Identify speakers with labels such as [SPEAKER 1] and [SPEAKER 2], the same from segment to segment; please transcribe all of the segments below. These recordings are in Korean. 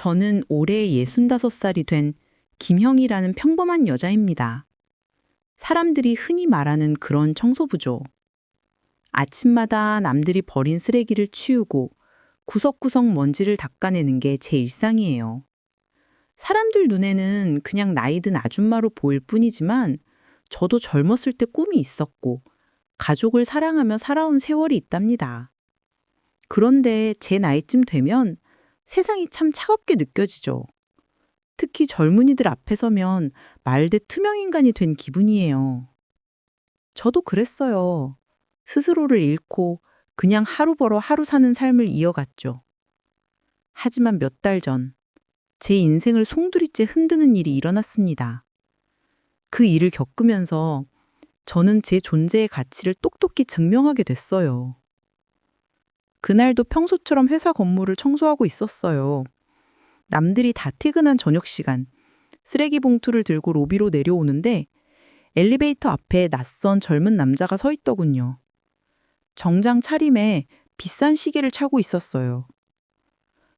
[SPEAKER 1] 저는 올해 65살이 된 김형이라는 평범한 여자입니다. 사람들이 흔히 말하는 그런 청소부죠. 아침마다 남들이 버린 쓰레기를 치우고 구석구석 먼지를 닦아내는 게 제 일상이에요. 사람들 눈에는 그냥 나이 든 아줌마로 보일 뿐이지만 저도 젊었을 때 꿈이 있었고 가족을 사랑하며 살아온 세월이 있답니다. 그런데 제 나이쯤 되면 세상이 참 차갑게 느껴지죠. 특히 젊은이들 앞에 서면 말대 투명인간이 된 기분이에요. 저도 그랬어요. 스스로를 잃고 그냥 하루 벌어 하루 사는 삶을 이어갔죠. 하지만 몇 달 전, 제 인생을 송두리째 흔드는 일이 일어났습니다. 그 일을 겪으면서 저는 제 존재의 가치를 똑똑히 증명하게 됐어요. 그날도 평소처럼 회사 건물을 청소하고 있었어요. 남들이 다 퇴근한 저녁 시간, 쓰레기 봉투를 들고 로비로 내려오는데 엘리베이터 앞에 낯선 젊은 남자가 서 있더군요. 정장 차림에 비싼 시계를 차고 있었어요.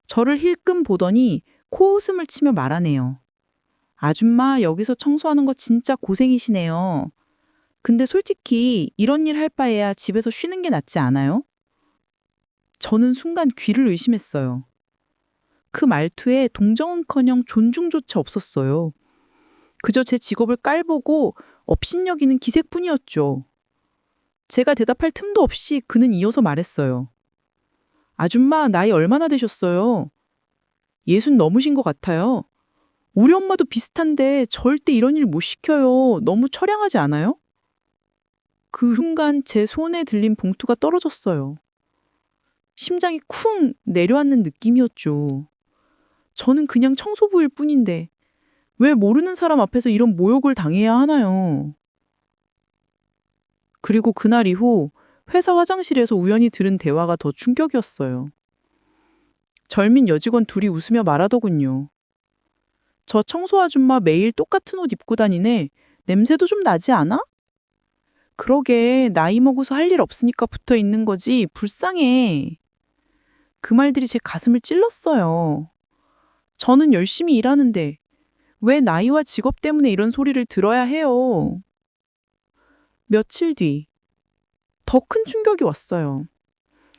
[SPEAKER 1] 저를 힐끔 보더니 코웃음을 치며 말하네요. 아줌마, 여기서 청소하는 거 진짜 고생이시네요. 근데 솔직히 이런 일 할 바에야 집에서 쉬는 게 낫지 않아요? 저는 순간 귀를 의심했어요. 그 말투에 동정은커녕 존중조차 없었어요. 그저 제 직업을 깔보고 업신여기는 기색뿐이었죠. 제가 대답할 틈도 없이 그는 이어서 말했어요. 아줌마, 나이 얼마나 되셨어요? 60 넘으신 것 같아요. 우리 엄마도 비슷한데 절대 이런 일 못 시켜요. 너무 처량하지 않아요? 그 순간 제 손에 들린 봉투가 떨어졌어요. 심장이 쿵 내려앉는 느낌이었죠. 저는 그냥 청소부일 뿐인데 왜 모르는 사람 앞에서 이런 모욕을 당해야 하나요? 그리고 그날 이후 회사 화장실에서 우연히 들은 대화가 더 충격이었어요. 젊은 여직원 둘이 웃으며 말하더군요. 저 청소 아줌마 매일 똑같은 옷 입고 다니네. 냄새도 좀 나지 않아? 그러게, 나이 먹어서 할 일 없으니까 붙어 있는 거지. 불쌍해. 그 말들이 제 가슴을 찔렀어요. 저는 열심히 일하는데 왜 나이와 직업 때문에 이런 소리를 들어야 해요? 며칠 뒤, 더 큰 충격이 왔어요.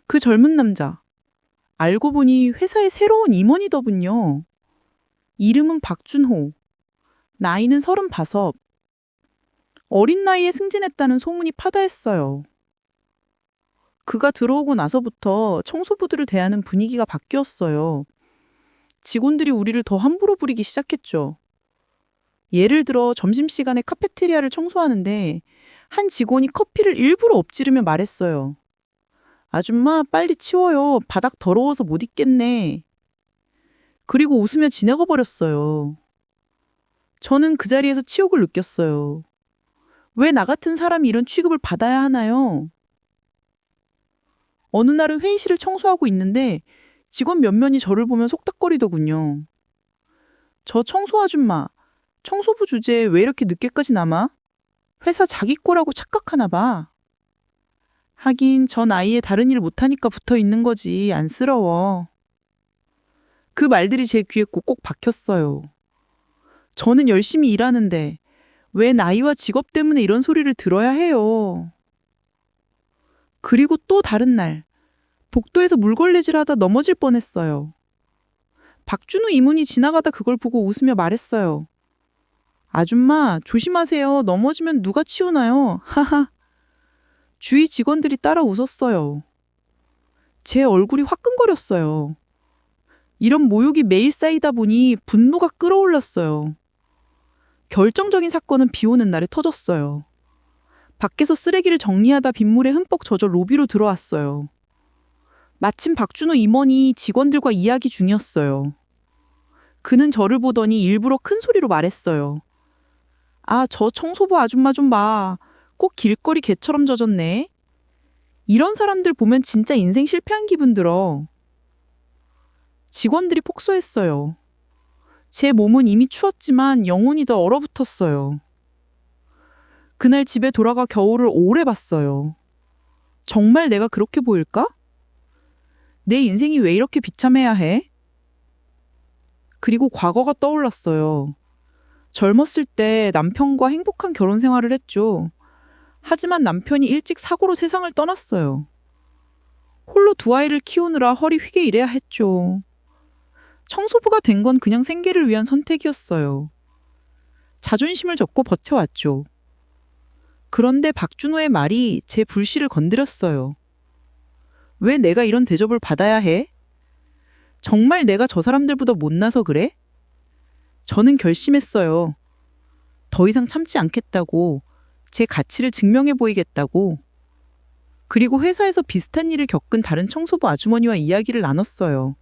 [SPEAKER 1] 그 젊은 남자, 알고 보니 회사의 새로운 임원이더군요. 이름은 박준호, 나이는 35. 어린 나이에 승진했다는 소문이 파다했어요. 그가 들어오고 나서부터 청소부들을 대하는 분위기가 바뀌었어요. 직원들이 우리를 더 함부로 부리기 시작했죠. 예를 들어 점심시간에 카페테리아를 청소하는데 한 직원이 커피를 일부러 엎지르며 말했어요. 아줌마, 빨리 치워요. 바닥 더러워서 못 있겠네. 그리고 웃으며 지나가 버렸어요. 저는 그 자리에서 치욕을 느꼈어요. 왜 나 같은 사람이 이런 취급을 받아야 하나요? 어느 날은 회의실을 청소하고 있는데 직원 몇 명이 저를 보면 속닥거리더군요. 저 청소 아줌마, 청소부 주제에 왜 이렇게 늦게까지 남아? 회사 자기 거라고 착각하나 봐. 하긴 저 나이에 다른 일 못하니까 붙어 있는 거지. 안쓰러워. 그 말들이 제 귀에 꼭꼭 박혔어요. 저는 열심히 일하는데 왜 나이와 직업 때문에 이런 소리를 들어야 해요? 그리고 또 다른 날, 복도에서 물걸레질하다 넘어질 뻔했어요. 박준우 이문이 지나가다 그걸 보고 웃으며 말했어요. 아줌마, 조심하세요. 넘어지면 누가 치우나요? 하하. 주위 직원들이 따라 웃었어요. 제 얼굴이 화끈거렸어요. 이런 모욕이 매일 쌓이다 보니 분노가 끌어올랐어요. 결정적인 사건은 비 오는 날에 터졌어요. 밖에서 쓰레기를 정리하다 빗물에 흠뻑 젖어 로비로 들어왔어요. 마침 박준호 임원이 직원들과 이야기 중이었어요. 그는 저를 보더니 일부러 큰 소리로 말했어요. 아, 저 청소부 아줌마 좀 봐. 꼭 길거리 개처럼 젖었네. 이런 사람들 보면 진짜 인생 실패한 기분 들어. 직원들이 폭소했어요. 제 몸은 이미 추웠지만 영혼이 더 얼어붙었어요. 그날 집에 돌아가 겨울을 오래 봤어요. 정말 내가 그렇게 보일까? 내 인생이 왜 이렇게 비참해야 해?
[SPEAKER 2] 그리고 과거가 떠올랐어요. 젊었을 때 남편과 행복한 결혼 생활을 했죠. 하지만 남편이 일찍 사고로 세상을 떠났어요. 홀로 두 아이를 키우느라 허리 휘게 일해야 했죠. 청소부가 된 건 그냥 생계를 위한 선택이었어요. 자존심을 접고 버텨왔죠. 그런데 박준호의 말이 제 불씨를 건드렸어요. 왜 내가 이런 대접을 받아야 해? 정말 내가 저 사람들보다 못나서 그래? 저는 결심했어요. 더 이상 참지 않겠다고, 제 가치를 증명해 보이겠다고. 그리고 회사에서 비슷한 일을 겪은 다른 청소부 아주머니와 이야기를 나눴어요.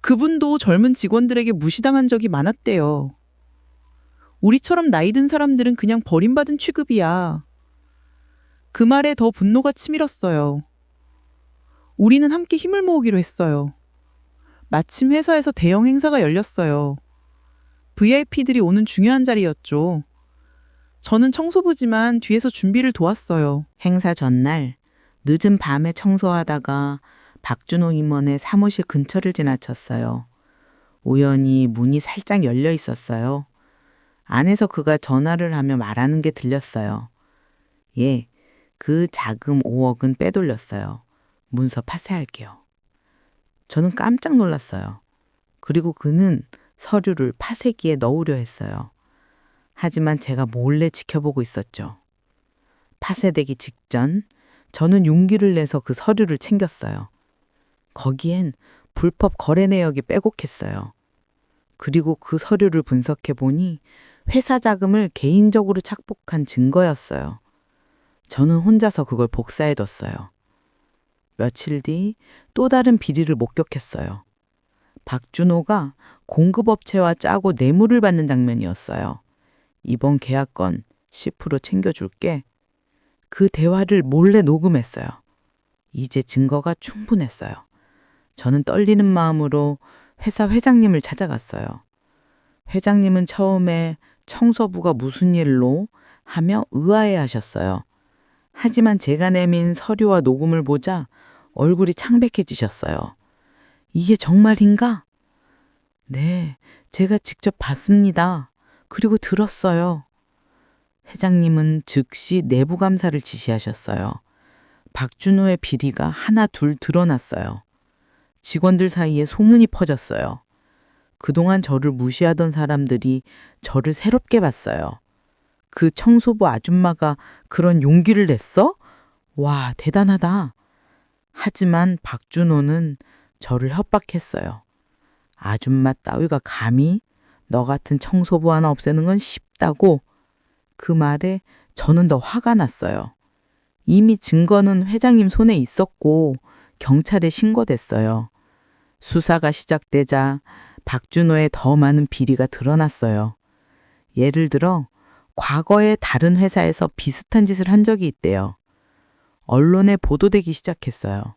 [SPEAKER 2] 그분도 젊은 직원들에게 무시당한 적이 많았대요. 우리처럼 나이 든 사람들은 그냥 버림받은 취급이야. 그 말에 더 분노가 치밀었어요. 우리는 함께 힘을 모으기로 했어요. 마침 회사에서 대형 행사가 열렸어요. VIP들이 오는 중요한 자리였죠. 저는 청소부지만 뒤에서 준비를 도왔어요.
[SPEAKER 1] 행사 전날 늦은 밤에 청소하다가 박준호 임원의 사무실 근처를 지나쳤어요. 우연히 문이 살짝 열려 있었어요. 안에서 그가 전화를 하며 말하는 게 들렸어요. 예, 그 자금 5억은 빼돌렸어요. 문서 파쇄할게요. 저는 깜짝 놀랐어요. 그리고 그는 서류를 파쇄기에 넣으려 했어요. 하지만 제가 몰래 지켜보고 있었죠. 파쇄되기 직전 저는 용기를 내서 그 서류를 챙겼어요. 거기엔 불법 거래 내역이 빼곡했어요. 그리고 그 서류를 분석해 보니 회사 자금을 개인적으로 착복한 증거였어요. 저는 혼자서 그걸 복사해뒀어요. 며칠 뒤 또 다른 비리를 목격했어요. 박준호가 공급업체와 짜고 뇌물을 받는 장면이었어요. 이번 계약건 10% 챙겨줄게. 그 대화를 몰래 녹음했어요. 이제 증거가 충분했어요. 저는 떨리는 마음으로 회사 회장님을 찾아갔어요. 회장님은 처음에 청소부가 무슨 일로 하며 의아해 하셨어요. 하지만 제가 내민 서류와 녹음을 보자 얼굴이 창백해지셨어요. 이게 정말인가? 네, 제가 직접 봤습니다. 그리고 들었어요. 회장님은 즉시 내부 감사를 지시하셨어요. 박준호의 비리가 하나 둘 드러났어요. 직원들 사이에 소문이 퍼졌어요. 그동안 저를 무시하던 사람들이 저를 새롭게 봤어요. 그 청소부 아줌마가 그런 용기를 냈어? 와, 대단하다. 하지만 박준호는 저를 협박했어요. 아줌마 따위가 감히 너 같은 청소부 하나 없애는 건 쉽다고. 그 말에 저는 더 화가 났어요. 이미 증거는 회장님 손에 있었고 경찰에 신고됐어요. 수사가 시작되자 박준호의 더 많은 비리가 드러났어요. 예를 들어 과거에 다른 회사에서 비슷한 짓을 한 적이 있대요. 언론에 보도되기 시작했어요.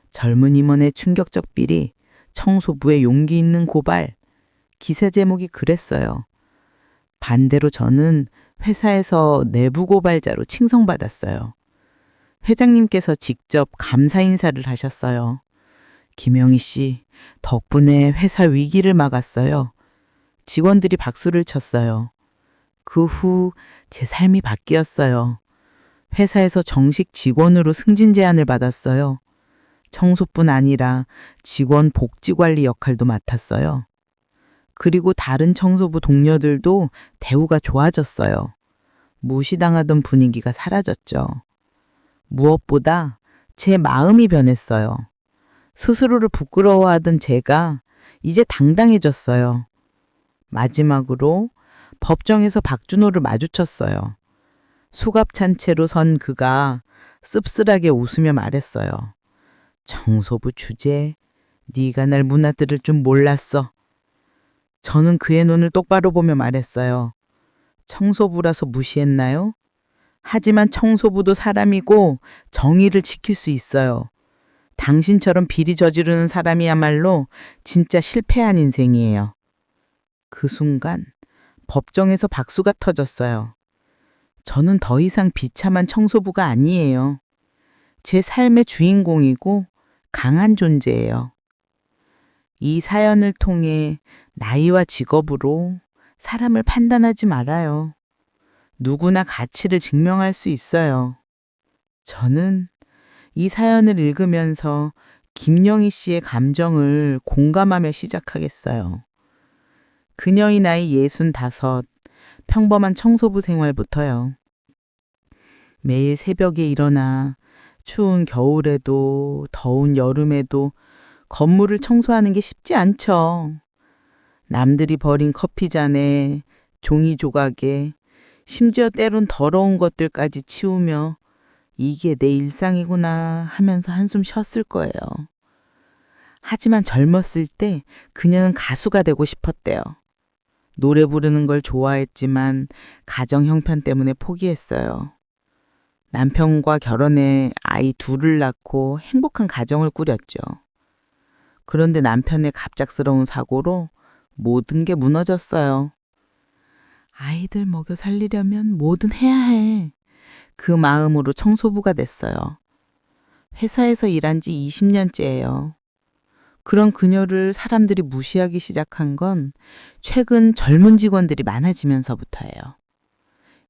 [SPEAKER 1] 젊은 임원의 충격적 비리, 청소부의 용기 있는 고발. 기사 제목이 그랬어요. 반대로 저는 회사에서 내부 고발자로 칭송받았어요. 회장님께서 직접 감사 인사를 하셨어요. 김영희 씨, 덕분에 회사 위기를 막았어요. 직원들이 박수를 쳤어요. 그 후 제 삶이 바뀌었어요. 회사에서 정식 직원으로 승진 제안을 받았어요. 청소뿐 아니라 직원 복지 관리 역할도 맡았어요. 그리고 다른 청소부 동료들도 대우가 좋아졌어요. 무시당하던 분위기가 사라졌죠. 무엇보다 제 마음이 변했어요. 스스로를 부끄러워하던 제가 이제 당당해졌어요. 마지막으로 법정에서 박준호를 마주쳤어요. 수갑찬 채로 선 그가 씁쓸하게 웃으며 말했어요. 청소부 주제, 네가 날 무너뜨릴 줄 몰랐어. 저는 그의 눈을 똑바로 보며 말했어요. 청소부라서 무시했나요? 하지만 청소부도 사람이고 정의를 지킬 수 있어요. 당신처럼 비리 저지르는 사람이야말로 진짜 실패한 인생이에요. 그 순간 법정에서 박수가 터졌어요. 저는 더 이상 비참한 청소부가 아니에요. 제 삶의 주인공이고 강한 존재예요.
[SPEAKER 3] 이 사연을 통해 나이와 직업으로 사람을 판단하지 말아요. 누구나 가치를 증명할 수 있어요. 저는 이 사연을 읽으면서 김영희 씨의 감정을 공감하며 시작하겠어요. 그녀의 나이 65, 평범한 청소부 생활부터요. 매일 새벽에 일어나 추운 겨울에도 더운 여름에도 건물을 청소하는 게 쉽지 않죠. 남들이 버린 커피잔에 종이 조각에 심지어 때론 더러운 것들까지 치우며 이게 내 일상이구나 하면서 한숨 쉬었을 거예요. 하지만 젊었을 때 그녀는 가수가 되고 싶었대요. 노래 부르는 걸 좋아했지만 가정 형편 때문에 포기했어요. 남편과 결혼해 아이 둘을 낳고 행복한 가정을 꾸렸죠. 그런데 남편의 갑작스러운 사고로 모든 게 무너졌어요. 아이들 먹여 살리려면 뭐든 해야 해. 그 마음으로 청소부가 됐어요. 회사에서 일한 지 20년째예요. 그런 그녀를 사람들이 무시하기 시작한 건 최근 젊은 직원들이 많아지면서부터예요.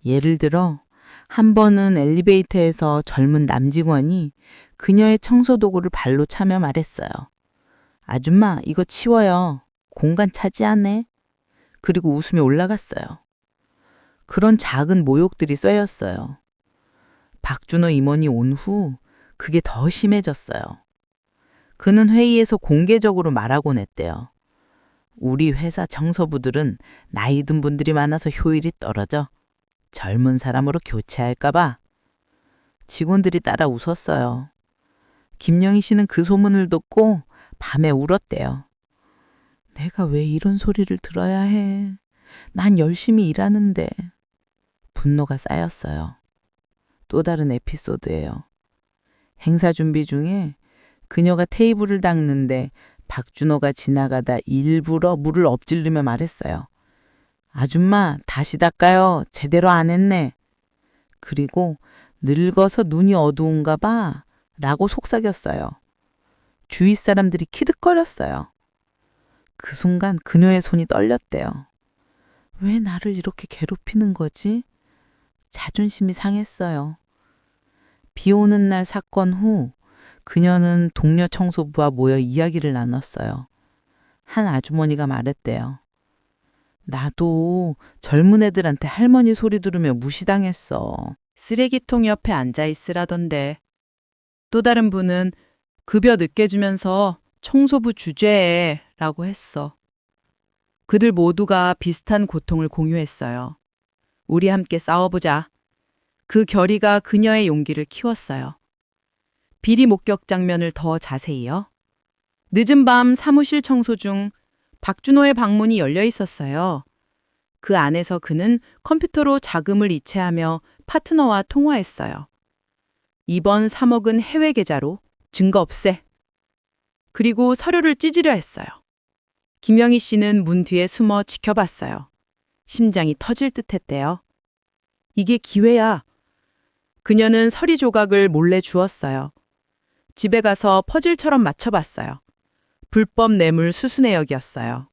[SPEAKER 3] 예를 들어 한 번은 엘리베이터에서 젊은 남직원이 그녀의 청소 도구를 발로 차며 말했어요. 아줌마, 이거 치워요. 공간 차지하네. 그리고 웃으며 올라갔어요. 그런 작은 모욕들이 쏘였어요. 박준호 임원이 온 후 그게 더 심해졌어요. 그는 회의에서 공개적으로 말하곤 했대요. 우리 회사 청소부들은 나이 든 분들이 많아서 효율이 떨어져 젊은 사람으로 교체할까봐. 직원들이 따라 웃었어요. 김영희 씨는 그 소문을 듣고 밤에 울었대요. 내가 왜 이런 소리를 들어야 해? 난 열심히 일하는데. 분노가 쌓였어요. 또 다른 에피소드예요. 행사 준비 중에 그녀가 테이블을 닦는데 박준호가 지나가다 일부러 물을 엎질르며 말했어요. 아줌마, 다시 닦아요. 제대로 안 했네. 그리고 늙어서 눈이 어두운가 봐. 라고 속삭였어요. 주위 사람들이 키득거렸어요. 그 순간 그녀의 손이 떨렸대요. 왜 나를 이렇게 괴롭히는 거지? 자존심이 상했어요. 비 오는 날 사건 후 그녀는 동료 청소부와 모여 이야기를 나눴어요. 한 아주머니가 말했대요. 나도 젊은 애들한테 할머니 소리 들으며 무시당했어.
[SPEAKER 1] 쓰레기통 옆에 앉아 있으라던데. 또 다른 분은 급여 늦게 주면서 청소부 주제에 라고 했어. 그들 모두가 비슷한 고통을 공유했어요. 우리 함께 싸워보자. 그 결의가 그녀의 용기를 키웠어요. 비리 목격 장면을 더 자세히요. 늦은 밤 사무실 청소 중 박준호의 방문이 열려 있었어요. 그 안에서 그는 컴퓨터로 자금을 이체하며 파트너와 통화했어요. 이번 3억은 해외 계좌로 증거 없애. 그리고 서류를 찢으려 했어요. 김영희 씨는 문 뒤에 숨어 지켜봤어요. 심장이 터질 듯 했대요. 이게 기회야. 그녀는 서리 조각을 몰래 주었어요. 집에 가서 퍼즐처럼 맞춰봤어요. 불법 뇌물 수수 내역이었어요.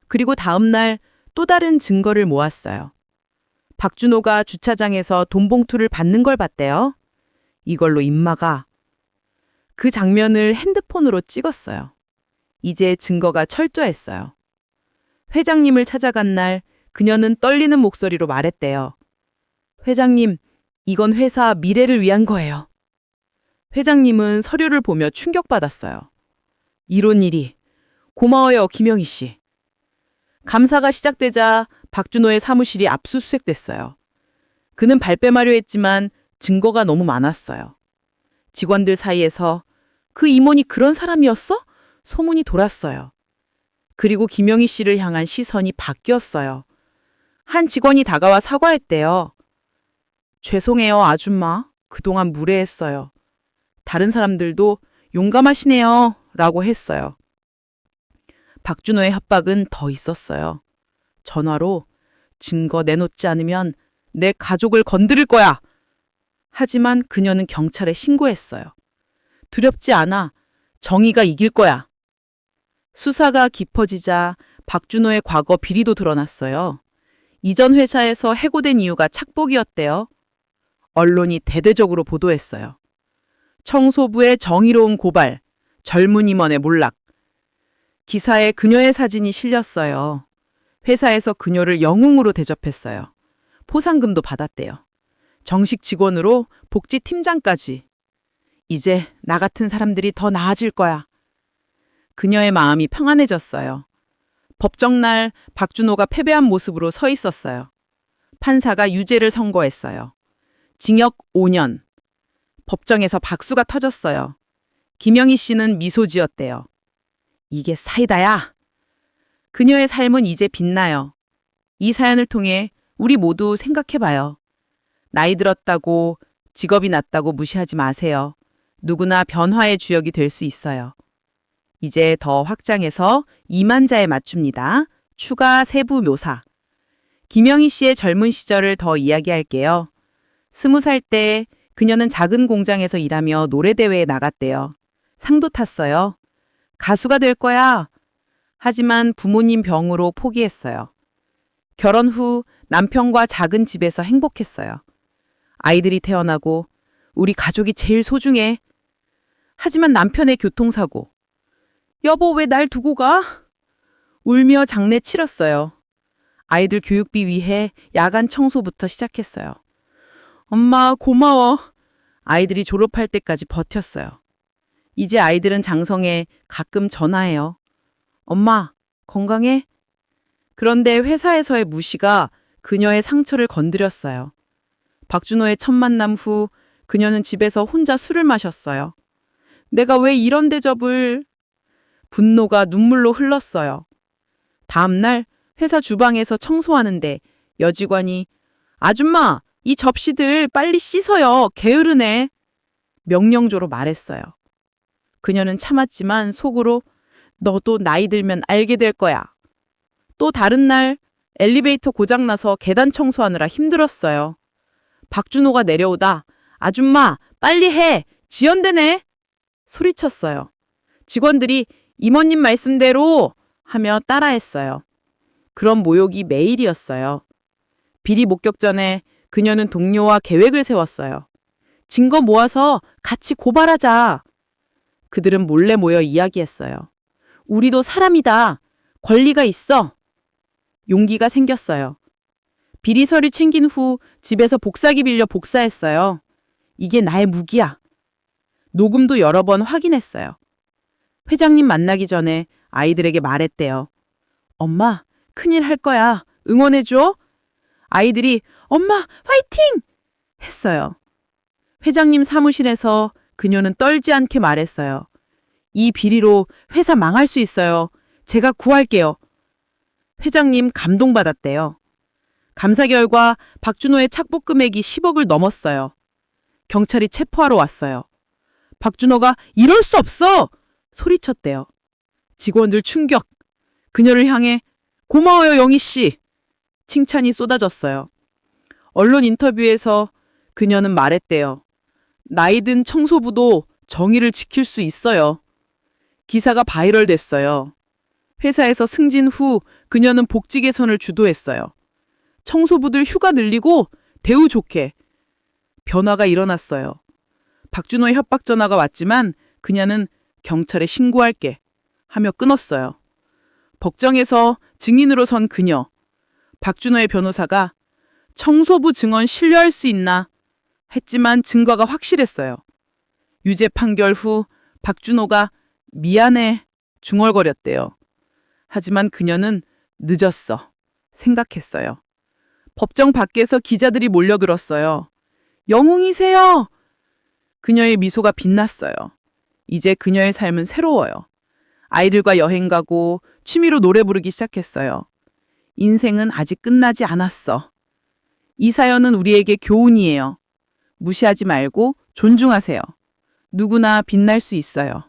[SPEAKER 1] 그리고 다음 날 또 다른 증거를 모았어요. 박준호가 주차장에서 돈 봉투를 받는 걸 봤대요. 이걸로 임마가. 그 장면을 핸드폰으로 찍었어요. 이제 증거가 철저했어요. 회장님을 찾아간 날 그녀는 떨리는 목소리로 말했대요. 회장님, 이건 회사 미래를 위한 거예요. 회장님은 서류를 보며 충격받았어요. 이런 일이. 고마워요, 김영희 씨. 감사가 시작되자 박준호의 사무실이 압수수색됐어요. 그는 발뺌하려 했지만 증거가 너무 많았어요. 직원들 사이에서 그 임원이 그런 사람이었어? 소문이 돌았어요. 그리고 김영희 씨를 향한 시선이 바뀌었어요. 한 직원이 다가와 사과했대요. 죄송해요, 아줌마. 그동안 무례했어요. 다른 사람들도 용감하시네요. 라고 했어요. 박준호의 협박은 더 있었어요. 전화로 증거 내놓지 않으면 내 가족을 건드릴 거야. 하지만 그녀는 경찰에 신고했어요. 두렵지 않아. 정의가 이길 거야. 수사가 깊어지자 박준호의 과거 비리도 드러났어요. 이전 회사에서 해고된 이유가 착복이었대요. 언론이 대대적으로 보도했어요. 청소부의 정의로운 고발, 젊은 임원의 몰락. 기사에 그녀의 사진이 실렸어요. 회사에서 그녀를 영웅으로 대접했어요. 포상금도 받았대요. 정식 직원으로 복지팀장까지. 이제 나 같은 사람들이 더 나아질 거야. 그녀의 마음이 평안해졌어요. 법정날 박준호가 패배한 모습으로 서 있었어요. 판사가 유죄를 선고했어요. 징역 5년. 법정에서 박수가 터졌어요. 김영희 씨는 미소 지었대요. 이게 사이다야. 그녀의 삶은 이제 빛나요. 이 사연을 통해 우리 모두 생각해봐요. 나이 들었다고, 직업이 낮다고 무시하지 마세요. 누구나 변화의 주역이 될 수 있어요. 이제 더 확장해서 이만자에 맞춥니다. 추가 세부 묘사. 김영희 씨의 젊은 시절을 더 이야기할게요. 20살 때 그녀는 작은 공장에서 일하며 노래대회에 나갔대요. 상도 탔어요. 가수가 될 거야. 하지만 부모님 병으로 포기했어요. 결혼 후 남편과 작은 집에서 행복했어요. 아이들이 태어나고 우리 가족이 제일 소중해. 하지만 남편의 교통사고. 여보, 왜 날 두고 가? 울며 장례 치렀어요. 아이들 교육비 위해 야간 청소부터 시작했어요. 엄마, 고마워. 아이들이 졸업할 때까지 버텼어요. 이제 아이들은 장성에 가끔 전화해요. 엄마, 건강해? 그런데 회사에서의 무시가 그녀의 상처를 건드렸어요. 박준호의 첫 만남 후 그녀는 집에서 혼자 술을 마셨어요. 내가 왜 이런 대접을... 분노가 눈물로 흘렀어요. 다음 날 회사 주방에서 청소하는데 여직원이 아줌마, 이 접시들 빨리 씻어요. 게으르네. 명령조로 말했어요. 그녀는 참았지만 속으로 너도 나이 들면 알게 될 거야. 또 다른 날 엘리베이터 고장나서 계단 청소하느라 힘들었어요. 박준호가 내려오다 아줌마 빨리 해. 지연되네. 소리쳤어요. 직원들이 이모님 말씀대로 하며 따라했어요. 그런 모욕이 매일이었어요. 비리 목격 전에 그녀는 동료와 계획을 세웠어요. 증거 모아서 같이 고발하자. 그들은 몰래 모여 이야기했어요. 우리도 사람이다. 권리가 있어. 용기가 생겼어요. 비리 서류 챙긴 후 집에서 복사기 빌려 복사했어요. 이게 나의 무기야. 녹음도 여러 번 확인했어요. 회장님 만나기 전에 아이들에게 말했대요. 엄마, 큰일 할 거야. 응원해줘. 아이들이 엄마, 화이팅! 했어요. 회장님 사무실에서 그녀는 떨지 않게 말했어요. 이 비리로 회사 망할 수 있어요. 제가 구할게요. 회장님 감동받았대요. 감사 결과 박준호의 착복 금액이 10억을 넘었어요. 경찰이 체포하러 왔어요. 박준호가 이럴 수 없어! 소리쳤대요. 직원들 충격. 그녀를 향해 고마워요, 영희 씨. 칭찬이 쏟아졌어요. 언론 인터뷰에서 그녀는 말했대요. 나이 든 청소부도 정의를 지킬 수 있어요. 기사가 바이럴 됐어요. 회사에서 승진 후 그녀는 복지 개선을 주도했어요. 청소부들 휴가 늘리고 대우 좋게. 변화가 일어났어요. 박준호의 협박 전화가 왔지만 그녀는 경찰에 신고할게 하며 끊었어요. 법정에서 증인으로 선 그녀. 박준호의 변호사가 청소부 증언 신뢰할 수 있나 했지만 증거가 확실했어요. 유죄 판결 후 박준호가 미안해 중얼거렸대요. 하지만 그녀는 늦었어 생각했어요. 법정 밖에서 기자들이 몰려들었어요. 영웅이세요. 그녀의 미소가 빛났어요. 이제 그녀의 삶은 새로워요. 아이들과 여행 가고 취미로 노래 부르기 시작했어요. 인생은 아직 끝나지 않았어. 이 사연은 우리에게 교훈이에요. 무시하지 말고 존중하세요. 누구나 빛날 수 있어요.